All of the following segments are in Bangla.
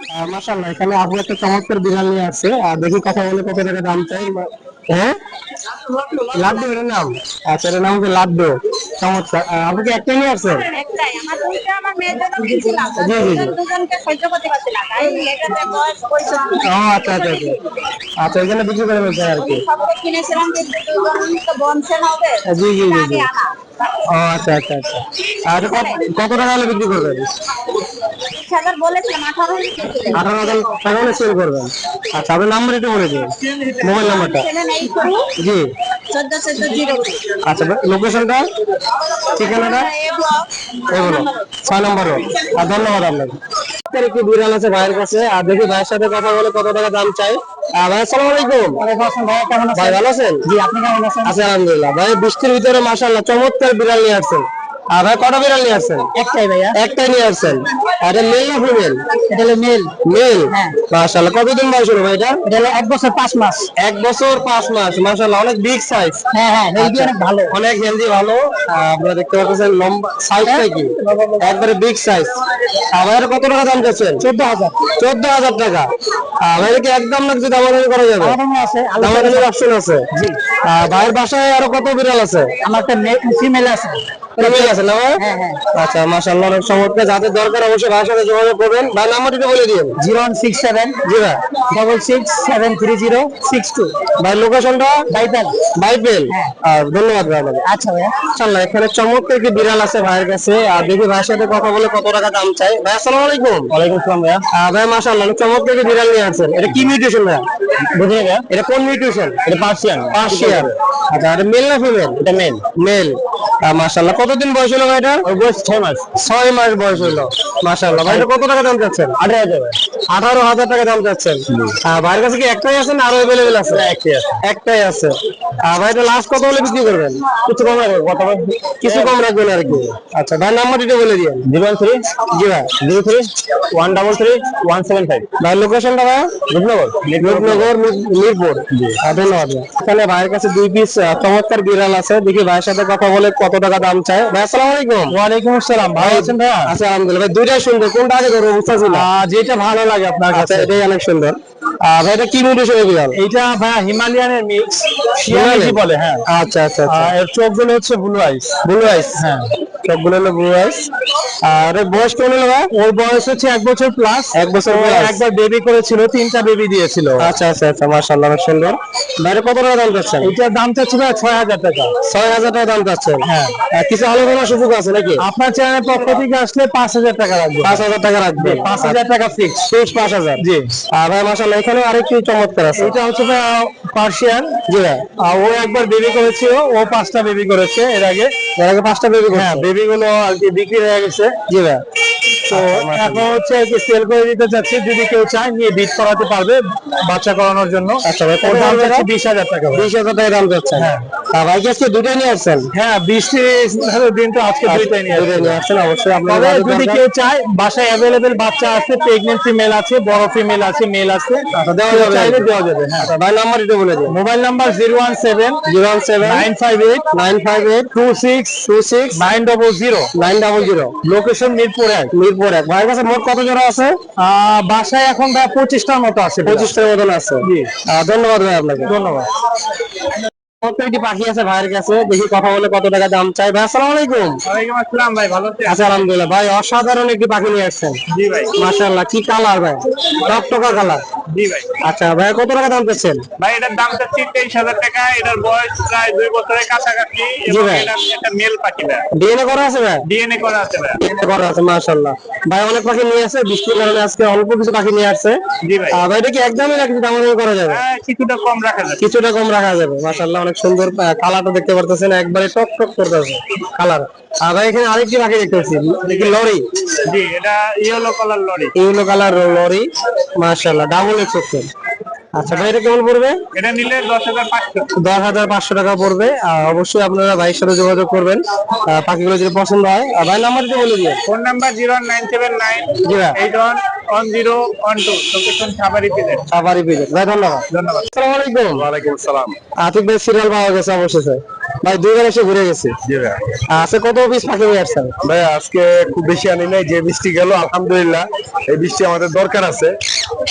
মাশাআল্লাহ, এখানে আপু একটা চমৎকার বিড়াল নিয়ে আসছে। দেখি কথা বলে কত টাকা দাম চাই। হ্যাঁ, লাড্ডু এর নাম। আচ্ছা, এর নাম হচ্ছে লাড্ডু। চমৎকার। আপনি কি একটা নিয়ে আসছেন? একটাই আমার দুইটা আমার মেয়ের জন্য কিনছিলাম জি জি জি। দুজনকে সহ্য করতে পারছি না তাই এটাতে বয়স 65 ও আচ্ছা আচ্ছা আচ্ছা। আচ্ছা, এখানে বিক্রি করে ফেলছেন আর কি। সবকে কিনেছিলাম কিন্তু দুজন তো বনছে না ওদের জি জি জি জি। আগে আনা ও আচ্ছা আচ্ছা আচ্ছা। আর কত টাকা হলে বিক্রি করবেন? 20,000 বলেছিলাম 18 দিয়েছিলেন 18,000 টাকা হলে সেল করবেন। আচ্ছা, আপনার নাম্বার একটু বলে দিন, মোবাইল নাম্বারটা। 782 জি। 14 আচ্ছা, লোকেশনটা, ঠিকানাটা এ ব্লক এগুলো 6 নম্বরও। আর ধন্যবাদ আপনাকে। আপনার একটি বিড়াল আছে ভাইয়ের কাছে, আর দেখি ভাইয়ের সাথে কথা বলে কত টাকা দাম চাই। ভাই আসসালামু আলাইকুম। ওয়ালাইকুম আসসালাম ভাই কেমন আছেন? ভাই ভালো আছেন? জি আপনি কেমন আছেন? আচ্ছা, আলহামদুলিল্লাহ। ভাই বৃষ্টির ভিতরে মাশাআল্লাহ চমৎকার বিড়াল নিয়ে আসছেন। ভাই কটা বিড়াল নিয়ে আসছেন? একটাই ভাইয়া একটাই নিয়ে আসছেন। আর এটা মেল না ফিমেল? এটা হলো মেল মেল। হ্যাঁ মাশাআল্লাহ, কতদিন বয়স হলো ভাই এটা? এটা হলো 1 বছর 5 মাস 1 বছর 5 মাস। মাশাআল্লাহ, অনেক বিগ সাইজ। হ্যাঁ হ্যাঁ হেলদি অনেক ভালো অনেক হেলদি, ভালো। আপনারা দেখতে পাচ্ছেন লম্বা সাইজটা কি একবারে বিগ সাইজ। ভাইয়ের কত টাকা দাম চাচ্ছেন? 14,000 14,000 টাকা। ভাইয়ের কি একদম না কিছু দামাদামি করা যাবে? আমাদের আছে দামাদামির অপশন আছে। জি ভাইয়ের বাসায় আরো কত বিড়াল আছে? আমার একটা ফিমেল আছে ফিমেল আছে না ভাই? হ্যাঁ হ্যাঁ আচ্ছা, মাশাআল্লাহ, অনেক চমৎকার। যাদের দরকার অবশ্যই ভাইয়ের সাথে যোগাযোগ করবেন। ভাই নাম্বারটা বলে দিন। 0167 জি ভাই। 66 730 62 ভাইয়ের লোকেশনটা? বাইপাল বাইবেল। হ্যাঁ আর ধন্যবাদ ভাই আপনাকে। আচ্ছা ভাইয়া মাশাআল্লাহ, এখানে চমৎকার একটি বিড়াল আছে ভাইয়ের কাছে। আর দেখি ভাইয়ের সাথে কথা বলে কত টাকা দাম চাই। ভাই আসসালামু আলাইকুম। ওয়ালাইকুম আসসালাম ভাইয়া ভাই মাশাআল্লাহ, অনেক চমৎকার একটি বিড়াল নিয়ে আসছেন। এটা কি মিউটেশন ভাই? বুঝলেন ভাইয়া এটা কোন মিউটেশন? এটা পার্সিয়ান পার্সিয়ান। আচ্ছা, আর মেল না ফিমেল? এটা মেল মেল। মাশাআল্লাহ, কতদিন বয়স হলো ভাই এটা? ওর বয়স 6 মাস 6 মাস বয়স হলো। মাশাআল্লাহ, ভাই এটা কত টাকা দাম চাচ্ছেন? 18,000 ভাই 18,000 টাকা দাম চাচ্ছেন। ভাইয়ের কাছে কি একটাই আছে না আরো অ্যাভেলেবেল আছে? একটাই আছে একটাই আছে। ভাই এটা লাস্ট কত হলে বিক্রি করবেন? কিছু কম রাখবো কত কিছু কম রাখবেন আর কি। আচ্ছা, ভাই নাম্বার দিতে বলে দিন। 013 জি ভাই। 03 133 175 ভাই লোকেশনটা ভাই? রূপনগর রূপনগর, মিরপুর। ধন্যবাদ ভাই। এখানে ভাইয়ের কাছে 2 পিস চমৎকার বিড়াল আছে। দেখি ভাইয়ের সাথে কথা বলে কত টাকা দাম চায়। ভাই আসসালামু আলাইকুম। ওয়ালাইকুম আসসালাম ভালো আছেন ভাইয়া আচ্ছা, আলহামদুলিল্লাহ। ভাই দুইটাই সুন্দর, কোনটা আগে ধরবো বুঝতে ছিল। যেটা ভালো লাগে আপনার আচ্ছা, কাছে এটাই অনেক সুন্দর। ভাই এটা কি মিউটেশনের বিড়াল? এইটা ভাইয়া হিমালয়ানের মিক্স হিমালয়ান? শিয়ালিজি বলে হ্যাঁ আচ্ছা আচ্ছা আচ্ছা। এর চোখগুলো হচ্ছে ব্লু আইস ব্লু আইস? হ্যাঁ সবগুলো হলো ব্লু আইস। আর এর বয়স কেমন হলো ভাই? ওর বয়স হচ্ছে 1 বছর প্লাস 1 বছর ও প্লাস। একবার বেবি করেছিল 3টা বেবি দিয়েছিল আচ্ছা আচ্ছা আচ্ছা, মাশাআল্লাহ, অনেক সুন্দর। বাইরে কত টাকা দাম চাচ্ছেন? এইটার দাম চাচ্ছি ভাই 6,000 টাকা 6,000 টাকা দাম চাচ্ছেন। হ্যাঁ কিছু আলোচনার সুযোগ আছে নাকি? আপনার চ্যানেলের পক্ষ থেকে আসলে 5,000 টাকা রাখবো 5,000 টাকা রাখবে। 5,000 টাকা ফিক্স ফিক্স 5,000। জি ভাই মাশাআল্লাহ, এখানে আরেকটি চমৎকার আছে। এটা হচ্ছে পার্সিয়ান জি ভাই। ও একবার বেবি করেছিল ও 5টা বেবি করেছে এর আগে এর আগে 5টা বেবি হ্যাঁ করছে? বেবি গুলো আর কি বিক্রি হয়ে গেছে জি ভাই। তো এখন হচ্ছে আর কি সেল করে দিতে চাচ্ছি যদি কেউ চায় নিয়ে বিট করাতে পারবে বাচ্চা করানোর জন্য আচ্ছা ভাই, ওর কত দাম দাম চাচ্ছি 20,000 টাকা ভাই। 20,000 টাকা দাম চাচ্ছেন। হ্যাঁ ভাই কি আজকে দুটোই নিয়ে আসছেন? হ্যাঁ বৃষ্টি দিন তো আজকে দুইটাই নিয়ে দুটোই নিয়ে আসছেন, অবশ্যই আপনার তবে যদি কেউ চায় বাসায় অ্যাভেলেবেল বাচ্চা আছে প্রেগনেন্ট ফিমেল আছে বড় ফিমেল আছে মেল আছে দেওয়া কেউ যাবে। চাইলে দেওয়া যাবে হ্যাঁ ভাই নাম্বার দিতে বলে দিন। Mobile number 017 017 958 958 26 26 900 900। Location Mirpur 1 Mirpur 1। ভাইয়ের কাছে মোট কত জোড়া আছে? বাসায় এখন প্রায় 25টার মতো আছে 25টার মতন আছে। জি ধন্যবাদ ভাই আপনাকে। ধন্যবাদ একটি পাখি আছে ভাইয়ের কাছে, দেখি কথা বলে কত টাকা দাম চাই। ভাই আসসালামু আলাইকুম। ওয়ালাইকুম আসসালাম ভাই ভালো আছেন আচ্ছা, আলহামদুলিল্লাহ। ভাই অসাধারণ একটি পাখি নিয়ে আসছেন। জি ভাই মাশাআল্লাহ, কি কালার ভাই? টকটকা কালার। জি ভাই আচ্ছা ভাই, কত টাকা দাম চাচ্ছেন? ভাই এটার দাম চাচ্ছি 23,000 টাকা এটার বয়স প্রায় 2 বছরের কাছাকাছি এবং ভাই। এটা একটা মেল পাখি ভাই ডিএনএ করা আছে ভাই? ডিএনএ করা আছে ভাই ডিএনএ করা আছে, মাশাআল্লাহ। ভাই অনেক পাখি নিয়ে আসছে, বৃষ্টির কারণে আজকে অল্প কিছু পাখি নিয়ে আসছে। জি ভাই ভাই এটা কি একদমই না কিছু দামাদামি করা যাবে? কিছুটা কম রাখা যাবে কিছুটা কম রাখা যাবে। মাশাআল্লাহ, অনেক সুন্দর। কালারটা দেখতে পারতেছেন, একবারে টক টক করতেছে কালার। আর ভাই এখানে আরেকটি পাখি দেখতেছি, দেখি লরি। জি এটা yellow colour lorry yellow colour lorry. মাশাআল্লাহ, ডাবল এক্সেল। আচ্ছা ভাই, এটা কেমন পড়বে? এটা নিলে 10,500 10,500 টাকা পড়বে। অবশ্যই আপনারা ভাইয়ের সাথে যোগাযোগ করবেন পাখিগুলো যদি পছন্দ হয়। ভাই নাম্বার দিতে বলে দিন। ফোন নাম্বার 01979 জি ভাই। 811012 location Savary pellet safari pigeon. ভাই ধন্যবাদ। ধন্যবাদ আসসালামু আলাইকুম। ওয়ালাইকুম আসসালাম আতিক ভাই সিরিয়াল পাওয়া গেছে অবশেষে। ভাই দুইবার এসে ঘুরে গেছে। জি ভাই। আচ্ছা কত পিস পাখি নিয়ে আসছেন? ভাই আজকে খুব বেশি আনি নাই, যে বৃষ্টি গেল আলহামদুলিল্লাহ, এই বৃষ্টি আমাদের দরকার আছে।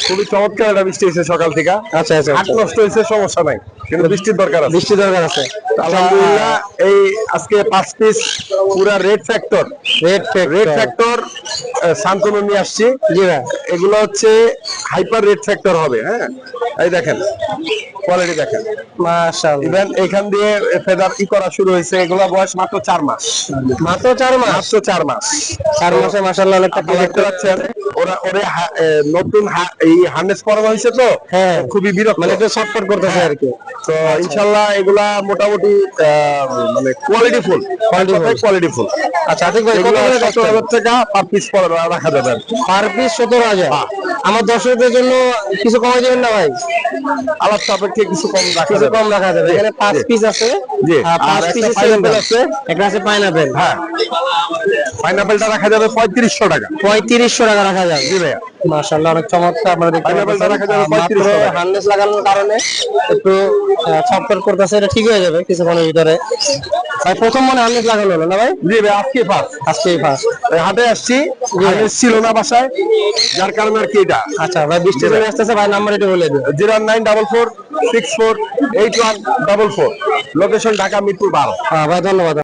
খুবই চমৎকার একটা বৃষ্টি হয়েছে সকাল থেকে। আচ্ছা আচ্ছা হাট নষ্ট হয়েছে সমস্যা নাই, কিন্তু বৃষ্টির দরকার আছে। বৃষ্টি দরকার আছে। আলহামদুলিল্লাহ এই আজকে 5 পিস পুরা red factor red factor Shantanu নিয়ে আসছি। জি ভাই। এগুলো হচ্ছে হাইপার রেড ফ্যাক্টর হবে। হ্যাঁ এই দেখেন কোয়ালিটি দেখেন মাশাআল্লাহ। ইভেন এখান দিয়ে ফেদার করা শুরু হয়েছে। এগুলো বয়স মাত্র 4 মাস। মাত্র 4 মাস? মাত্র 4 মাস। 4 মাসে মাশাআল্লাহ অনেকটা আপনি দেখতে পাচ্ছেন ওরা নতুন এই হার্নেস পরানো হয়েছে তো হ্যাঁ খুবই বিরক্ত, মানে একটু শর্টকাট করতেছে আর কি। তো ইনশাআল্লাহ এগুলা মোটামুটি মানে কোয়ালিটি ফুল। আচ্ছা আতিক ভাই কত করে 17,000 টাকা পার পিস রাখা যাবে। Per piece 17,000? আমার দর্শকদের জন্য কিছু কমাই দিবেন না ভাই? আলাপ সাপেক্ষে কিছু কম রাখা কিছু যাবে। কম রাখা যাবে। এখানে 5 পিস আছে। জি। 5 আর পিস একটা পাইনাপেল আছে। একটা আছে পাইনাপেল। হ্যাঁ পাইনাপেলটা রাখা যাবে 3500 টাকা। 3500 টাকা রাখা যাবে। জি ভাইয়া। মাশাআল্লাহ অনেক চমৎকার। আপনারা দেখতে পাইনাপেলটা রাখা যাবে 3500 মাত্র টাকা। হার্নেস লাগানোর কারণে একটু শর্টকাট করতেছে, এটা ঠিক হয়ে যাবে কিছুক্ষণের ভিতরে। ভাই প্রথম মনে হার্নেস লাগানো হলো না ভাই? জি ভাই আজকে ফার্স্ট। আজকেই ফার্স্ট। হাটে আসছি, হার্নেস ছিল না বাসায়, যার কারণে আর কি এটা। আচ্ছা ভাই বৃষ্টি চলে আসতেছে, ভাই নাম্বার এটা বলে দিন। 09446481444, লোকেশন ঢাকা মিরপুর 12। ভাই ধন্যবাদ।